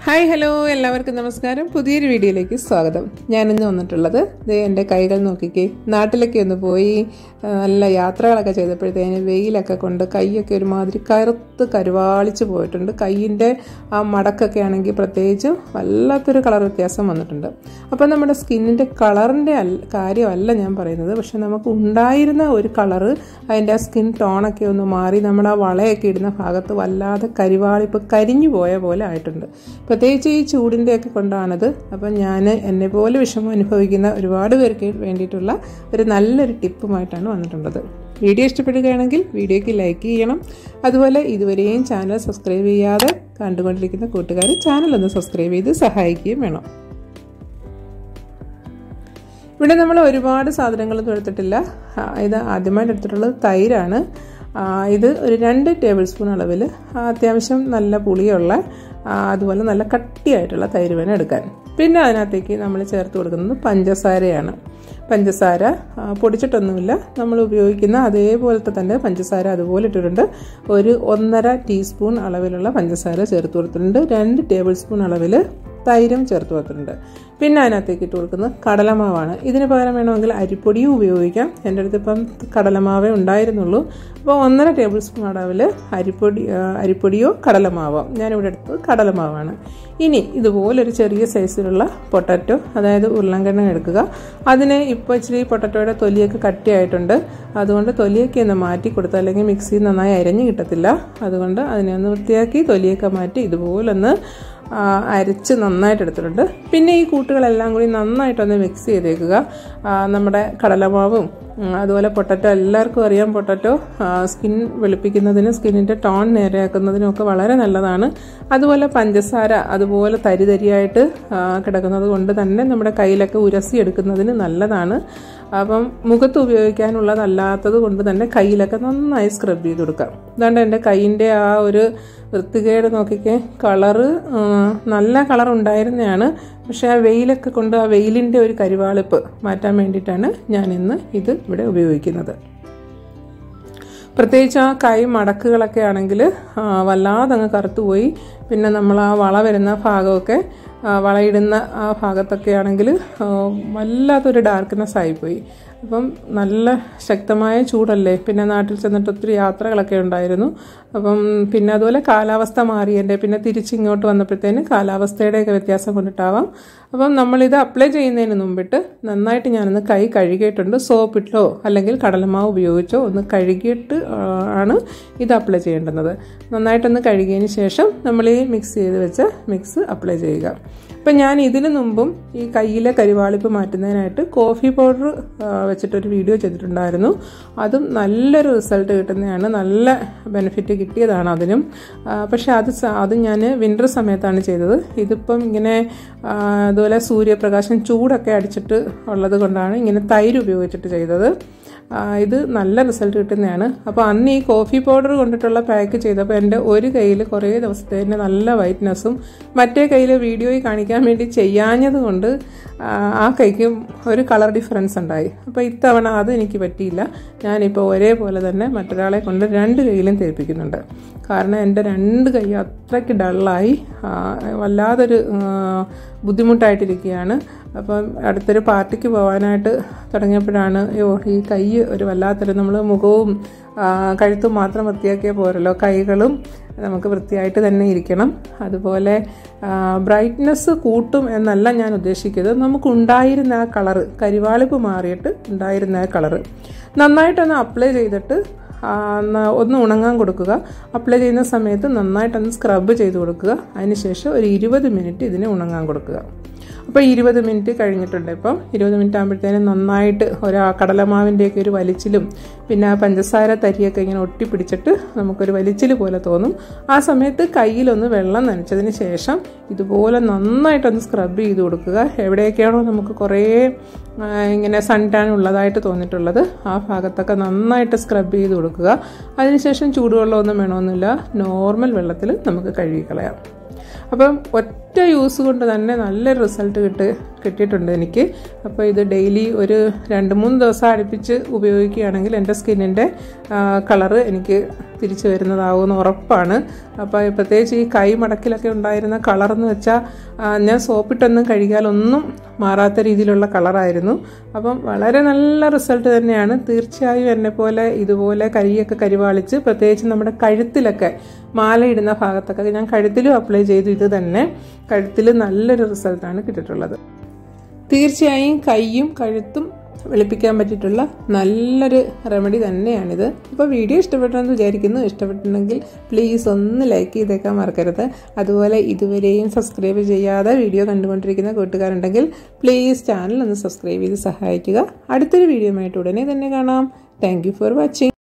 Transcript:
Hi hello എല്ലാവർക്കും നമസ്കാരം. പുതിയൊരു വീഡിയോയിലേക്ക് സ്വാഗതം. ഞാനിന്ന് വന്നിട്ടുള്ളത് എൻ്റെ കൈകൾ നോക്കിക്കേ. നാട്ടിലൊക്കെ ഒന്ന് പോയി നല്ല യാത്രകളൊക്കെ ചെയ്തപ്പോഴത്തേന് വെയിലൊക്കെ കൊണ്ട് കൈയൊക്കെ ഒരുമാതിരി കരുവാളിച്ച് പോയിട്ടുണ്ട്. കൈയിൻ്റെ ആ മടക്കൊക്കെ ആണെങ്കിൽ പ്രത്യേകിച്ച് വല്ലാത്തൊരു കളർ വ്യത്യാസം വന്നിട്ടുണ്ട്. അപ്പോൾ നമ്മുടെ സ്കിന്നിൻ്റെ കളറിൻ്റെ കാര്യമല്ല ഞാൻ പറയുന്നത്, പക്ഷെ നമുക്ക് ഉണ്ടായിരുന്ന ഒരു കളറ് അതിൻ്റെ ആ സ്കിൻ ടോണൊക്കെ ഒന്ന് മാറി നമ്മൾ ആ വളയൊക്കെ ഇടുന്ന ഭാഗത്ത് വല്ലാതെ കരിവാളിപ്പ് കരിഞ്ഞു പോയ പോലെ ആയിട്ടുണ്ട്. പ്രത്യേകിച്ച് ഈ ചൂടിൻ്റെയൊക്കെ കൊണ്ടാണത്. അപ്പം ഞാൻ എന്നെ പോലെ വിഷമം അനുഭവിക്കുന്ന ഒരുപാട് പേർക്ക് വേണ്ടിയിട്ടുള്ള ഒരു നല്ലൊരു ടിപ്പുമായിട്ടാണ് വന്നിട്ടുള്ളത്. വീഡിയോ ഇഷ്ടപ്പെടുകയാണെങ്കിൽ വീഡിയോയ്ക്ക് ലൈക്ക് ചെയ്യണം. അതുപോലെ ഇതുവരെയും ചാനൽ സബ്സ്ക്രൈബ് ചെയ്യാതെ കണ്ടുകൊണ്ടിരിക്കുന്ന കൂട്ടുകാർ ചാനലൊന്ന് സബ്സ്ക്രൈബ് ചെയ്ത് സഹായിക്കുകയും വേണം. ഇവിടെ നമ്മൾ ഒരുപാട് സാധനങ്ങളൊന്നും എടുത്തിട്ടില്ല. ഇത് ആദ്യമായിട്ട് എടുത്തിട്ടുള്ളത് തൈരാണ്. ഇത് ഒരു 2 ടേബിൾ സ്പൂൺ അളവിൽ അത്യാവശ്യം നല്ല പുളിയുള്ള അതുപോലെ നല്ല കട്ടിയായിട്ടുള്ള തൈര് വേണം എടുക്കാൻ. പിന്നെ അതിനകത്തേക്ക് നമ്മൾ ചേർത്ത് കൊടുക്കുന്നത് പഞ്ചസാരയാണ്. പഞ്ചസാര പൊടിച്ചിട്ടൊന്നുമില്ല, നമ്മൾ ഉപയോഗിക്കുന്ന അതേപോലത്തെ തന്നെ പഞ്ചസാര അതുപോലെ ഇട്ടിട്ടുണ്ട്. ഒരു 1.5 ടീസ്പൂൺ അളവിലുള്ള പഞ്ചസാര ചേർത്ത് കൊടുത്തിട്ടുണ്ട്. 2 ടേബിൾ സ്പൂൺ അളവിൽ തൈരും ചേർത്ത് കൊടുത്തിട്ടുണ്ട്. പിന്നെ അതിനകത്തേക്ക് ഇട്ട് കൊടുക്കുന്നത് കടലമാവാണ്. ഇതിന് പകരം വേണമെങ്കിൽ അരിപ്പൊടിയും ഉപയോഗിക്കാം. എൻ്റെ അടുത്ത് ഇപ്പം കടലമാവേ ഉണ്ടായിരുന്നുള്ളൂ. അപ്പോൾ 1.5 ടേബിൾ സ്പൂൺ അളവിൽ അരിപ്പൊടിയോ കടലമാവോ, ഞാനിവിടെ എടുത്തത് കടലമാവാണ്. ഇനി ഇതുപോലൊരു ചെറിയ സൈസിലുള്ള പൊട്ടറ്റോ, അതായത് ഉരുളൻകിഴങ്ങ് എടുക്കുക. അതിന് ഇപ്പോൾ ഇച്ചിരി പൊട്ടറ്റോയുടെ തൊലിയൊക്കെ കട്ടിയായിട്ടുണ്ട്. അതുകൊണ്ട് തൊലിയൊക്കെ ഒന്ന് മാറ്റി കൊടുത്താൽ അല്ലെങ്കിൽ മിക്സിയിൽ നന്നായി അരഞ്ഞ് കിട്ടത്തില്ല. അതുകൊണ്ട് അതിനെ ഒന്ന് വൃത്തിയാക്കി തൊലിയൊക്കെ മാറ്റി ഇതുപോലൊന്ന് അരച്ച് നന്നായിട്ട് എടുത്തിട്ടുണ്ട്. പിന്നെ ഈ കൂട്ടുകളെല്ലാം കൂടി നന്നായിട്ടൊന്ന് മിക്സ് ചെയ്തേക്കുക. നമ്മുടെ കടലമാവും അതുപോലെ പൊട്ടറ്റോ, എല്ലാവർക്കും അറിയാം പൊട്ടറ്റോ സ്കിൻ വെളുപ്പിക്കുന്നതിനും സ്കിന്നിൻ്റെ ടോൺ നേരെയാക്കുന്നതിനും ഒക്കെ വളരെ നല്ലതാണ്. അതുപോലെ പഞ്ചസാര അതുപോലെ തരിതരിയായിട്ട് കിടക്കുന്നത് കൊണ്ട് തന്നെ നമ്മുടെ കയ്യിലൊക്കെ ഉരസിയെടുക്കുന്നതിന് നല്ലതാണ്. അപ്പം മുഖത്ത് ഉപയോഗിക്കാനുള്ളതല്ലാത്തത് കൊണ്ട് തന്നെ കയ്യിലൊക്കെ നന്നായി സ്ക്രബ് ചെയ്ത് കൊടുക്കാം. അതുകൊണ്ട് എൻ്റെ കയ്യിൻ്റെ ആ ഒരു വൃത്തികേട് നോക്കിക്കേ. കളറ് നല്ല കളർ ഉണ്ടായിരുന്നതാണ്, പക്ഷേ ആ വെയിലൊക്കെ കൊണ്ട് ആ വെയിലിൻ്റെ ഒരു കരിവാളിപ്പ് മാറ്റാൻ വേണ്ടിയിട്ടാണ് ഞാൻ ഇന്ന് ഇത് ഇവിടെ ഉപയോഗിക്കുന്നത്. പ്രത്യേകിച്ച് ആ കൈ മടക്കുകളൊക്കെ ആണെങ്കിൽ വല്ലാതെ അങ്ങ് കറുത്തുപോയി. പിന്നെ നമ്മൾ ആ വള വരുന്ന ഭാഗമൊക്കെ വളയിടുന്ന ആ ഭാഗത്തൊക്കെ ആണെങ്കിൽ വല്ലാത്തൊരു ഡാർക്ക്നെസ് ആയിപ്പോയി. അപ്പം നല്ല ശക്തമായ ചൂടല്ലേ. പിന്നെ നാട്ടിൽ ചെന്നിട്ട് ഒത്തിരി യാത്രകളൊക്കെ ഉണ്ടായിരുന്നു. അപ്പം പിന്നെ അതുപോലെ കാലാവസ്ഥ മാറിയതിൻ്റെ പിന്നെ തിരിച്ചിങ്ങോട്ട് വന്നപ്പോഴത്തേന് കാലാവസ്ഥയുടെയൊക്കെ വ്യത്യാസം കൊണ്ടിട്ടാവാം. അപ്പം നമ്മളിത് അപ്ലൈ ചെയ്യുന്നതിന് മുമ്പിട്ട് നന്നായിട്ട് ഞാനൊന്ന് കൈ കഴുകിയിട്ടുണ്ട്. സോപ്പിട്ടോ അല്ലെങ്കിൽ കടലമാവ് ഉപയോഗിച്ചോ ഒന്ന് കഴുകിയിട്ട് ആണ് ഇത് അപ്ലൈ ചെയ്യേണ്ടുന്നത്. നന്നായിട്ടൊന്ന് കഴുകിയതിന് ശേഷം നമ്മൾ ഈ മിക്സ് ചെയ്ത് വെച്ച മിക്സ് അപ്ലൈ ചെയ്യുക. അപ്പം ഞാൻ ഇതിനു മുമ്പും ഈ കയ്യിലെ കരിവാളിപ്പ് മാറ്റുന്നതിനായിട്ട് കോഫി പൗഡർ വെച്ചിട്ടൊരു വീഡിയോ ചെയ്തിട്ടുണ്ടായിരുന്നു. അതും നല്ലൊരു റിസൾട്ട് കിട്ടുന്നതാണ്, നല്ല ബെനിഫിറ്റ് കിട്ടിയതാണ് അതിനും. പക്ഷെ അത് ഞാൻ വിൻ്റർ സമയത്താണ് ചെയ്തത്. ഇതിപ്പം ഇങ്ങനെ അതുപോലെ സൂര്യപ്രകാശം ചൂടൊക്കെ അടിച്ചിട്ട് ഉള്ളത് കൊണ്ടാണ് ഇങ്ങനെ തൈര് ഉപയോഗിച്ചിട്ട് ചെയ്തത്. ഇത് നല്ല റിസൾട്ട് കിട്ടുന്നതാണ്. അപ്പോൾ അന്ന് ഈ കോഫി പൗഡർ കൊണ്ടിട്ടുള്ള പാക്ക് ചെയ്തപ്പോൾ എൻ്റെ ഒരു കയ്യിൽ കുറേ ദിവസത്തേന് നല്ല വൈറ്റ്നസ്സും മറ്റേ കയ്യിൽ വീഡിയോയിൽ കാണിക്കാൻ വേണ്ടി ചെയ്യാഞ്ഞത് കൊണ്ട് ആ കൈക്ക് ഒരു കളർ ഡിഫറൻസ് ഉണ്ടായി. അപ്പോൾ ഇത്തവണ അത് എനിക്ക് പറ്റിയില്ല. ഞാനിപ്പോൾ ഒരേപോലെ തന്നെ മറ്റൊരാളെ കൊണ്ട് 2 കൈയിലും തേപ്പിക്കുന്നുണ്ട്. കാരണം എൻ്റെ 2 കൈ അത്രയ്ക്ക് ഡള്ളായി വല്ലാതൊരു ബുദ്ധിമുട്ടായിട്ടിരിക്കുകയാണ്. അപ്പം അടുത്തൊരു പാർട്ടിക്ക് പോകാനായിട്ട് തുടങ്ങിയപ്പോഴാണ് ഈ കൈ ഒരു വല്ലാത്തൊരു, നമ്മൾ മുഖവും കഴുത്തും മാത്രം വൃത്തിയാക്കിയാൽ പോരല്ലോ, കൈകളും നമുക്ക് വൃത്തിയായിട്ട് തന്നെ ഇരിക്കണം. അതുപോലെ ബ്രൈറ്റ്നെസ് കൂട്ടും എന്നല്ല ഞാൻ ഉദ്ദേശിക്കുന്നത്. നമുക്കുണ്ടായിരുന്ന ആ കളറ്, കരിവാളിപ്പ് മാറിയിട്ട് ഉണ്ടായിരുന്ന ആ കളറ് നന്നായിട്ടൊന്ന് അപ്ലൈ ചെയ്തിട്ട് ഒന്ന് ഉണങ്ങാൻ കൊടുക്കുക. അപ്ലൈ ചെയ്യുന്ന സമയത്ത് നന്നായിട്ടൊന്ന് സ്ക്രബ് ചെയ്ത് കൊടുക്കുക. അതിനുശേഷം ഒരു 20 മിനിറ്റ് ഇതിനെ ഉണങ്ങാൻ കൊടുക്കുക. അപ്പോൾ 20 മിനിറ്റ് കഴിഞ്ഞിട്ടുണ്ട്. ഇപ്പം 20 മിനിറ്റ് ആകുമ്പോഴത്തേനും നന്നായിട്ട് കടലമാവിൻ്റെയൊക്കെ ഒരു വലിച്ചിലും പിന്നെ ആ പഞ്ചസാര തരിയൊക്കെ ഇങ്ങനെ ഒട്ടിപ്പിടിച്ചിട്ട് നമുക്കൊരു വലിച്ചിൽ പോലെ തോന്നും. ആ സമയത്ത് കയ്യിലൊന്ന് വെള്ളം നനച്ചതിന് ശേഷം ഇതുപോലെ നന്നായിട്ടൊന്ന് സ്ക്രബ് ചെയ്ത് കൊടുക്കുക. എവിടെയൊക്കെയാണോ നമുക്ക് കുറേ ഇങ്ങനെ സൺ ടാൻ ഉള്ളതായിട്ട് തോന്നിയിട്ടുള്ളത് ആ ഭാഗത്തൊക്കെ നന്നായിട്ട് സ്ക്രബ് ചെയ്ത് കൊടുക്കുക. അതിനുശേഷം ചൂടുവെള്ളമൊന്നും വേണമെന്നില്ല, നോർമൽ വെള്ളത്തിൽ നമുക്ക് കഴുകിക്കളയാം. അപ്പം ഒറ്റ യൂസ് കൊണ്ട് തന്നെ നല്ലൊരു റിസൾട്ട് കിട്ടിയിട്ടുണ്ട് എനിക്ക്. അപ്പോൾ ഇത് ഡെയിലി ഒരു 2-3 ദിവസം അടുപ്പിച്ച് ഉപയോഗിക്കുകയാണെങ്കിൽ എൻ്റെ സ്കിന്നിൻ്റെ കളറ് എനിക്ക് തിരിച്ചു വരുന്നതാവുമെന്ന് ഉറപ്പാണ്. അപ്പോൾ പ്രത്യേകിച്ച് ഈ കൈ മടക്കിലൊക്കെ ഉണ്ടായിരുന്ന കളറെന്ന് വെച്ചാൽ ഞാൻ സോപ്പിട്ടൊന്നും കഴുകിയാലൊന്നും മാറാത്ത രീതിയിലുള്ള കളറായിരുന്നു. അപ്പം വളരെ നല്ല റിസൾട്ട് തന്നെയാണ്. തീർച്ചയായും എന്നെപ്പോലെ ഇതുപോലെ കൈയൊക്കെ കരിവാളിച്ച് പ്രത്യേകിച്ച് നമ്മുടെ കഴുത്തിലൊക്കെ മാലയിടുന്ന ഭാഗത്തൊക്കെ ഞാൻ കഴുത്തിലും അപ്ലൈ ചെയ്തു. ഇത് തന്നെ കഴുത്തിൽ നല്ലൊരു റിസൾട്ടാണ് കിട്ടിയിട്ടുള്ളത്. തീർച്ചയായും കൈയും കഴുത്തും വെളുപ്പിക്കാൻ പറ്റിയിട്ടുള്ള നല്ലൊരു റെമഡി തന്നെയാണിത്. അപ്പോൾ വീഡിയോ ഇഷ്ടപ്പെട്ടെന്ന് വിചാരിക്കുന്നു. ഇഷ്ടപ്പെട്ടിട്ടുണ്ടെങ്കിൽ പ്ലീസ് ഒന്ന് ലൈക്ക് ചെയ്തേക്കാൻ മറക്കരുത്. അതുപോലെ ഇതുവരെയും സബ്സ്ക്രൈബ് ചെയ്യാതെ വീഡിയോ കണ്ടുകൊണ്ടിരിക്കുന്ന കൂട്ടുകാരുണ്ടെങ്കിൽ പ്ലീസ് ചാനൽ ഒന്ന് സബ്സ്ക്രൈബ് ചെയ്ത് സഹായിക്കുക. അടുത്തൊരു വീഡിയോയുമായിട്ട് ഉടനെ തന്നെ കാണാം. Thank you for watching.